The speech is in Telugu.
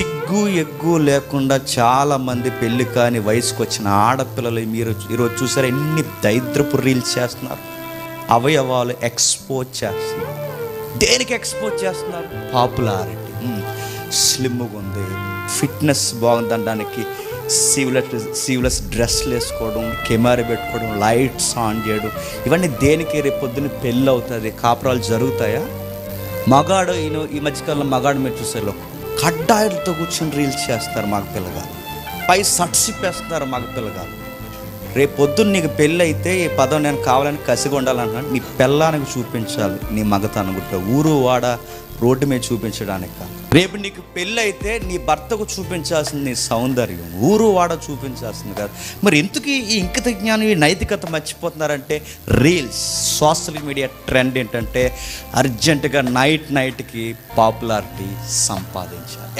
సిగ్గు ఎగ్గు లేకుండా చాలామంది పెళ్ళి కాని వయసుకు వచ్చిన ఆడపిల్లలు మీరు ఈరోజు చూసారు ఎన్ని దరిద్రపు రీల్స్ చేస్తున్నారు. అవయవాలు ఎక్స్పోజ్ చేస్తున్నారు. దేనికి ఎక్స్పోజ్ చేస్తున్నారు? పాపులారిటీ. స్లిమ్గా ఉంది, ఫిట్నెస్ బాగుందనడానికి సీవ్లెస్ డ్రెస్లు వేసుకోవడం, కెమెరా పెట్టుకోవడం, లైట్స్ ఆన్ చేయడం, ఇవన్నీ దేనికి? రేపు పొద్దున్న పెళ్ళి అవుతుంది, కాపురాలు జరుగుతాయా? మగాడు ఈ మధ్యకాలంలో మగాడు మీరు చూసేలో కడ్డాయిలతో కూర్చొని రీల్స్ చేస్తారు మగ పిల్లగాలు, పై సట్సిప్పేస్తున్నారు మగ పిల్లగాలు. రేపు పొద్దున్న నీకు పెళ్ళి అయితే ఈ పదం నేను కావాలని కసిగా ఉండాలన్నా నీ పిల్లానికి చూపించాలి నీ మగతనం గుట్ట, ఊరు వాడ రోడ్డు మీద చూపించడానికి కాదు. రేపు నీకు పెళ్ళి అయితే నీ భర్తకు చూపించాల్సింది నీ సౌందర్యం, ఊరు వాడ చూపించాల్సింది కాదు. మరి ఎందుకు ఈ ఇంకిత జ్ఞానం, ఈ నైతికత మర్చిపోతున్నారంటే రీల్స్, సోషల్ మీడియా ట్రెండ్ ఏంటంటే అర్జెంటుగా నైట్కి పాపులారిటీ సంపాదించాలి.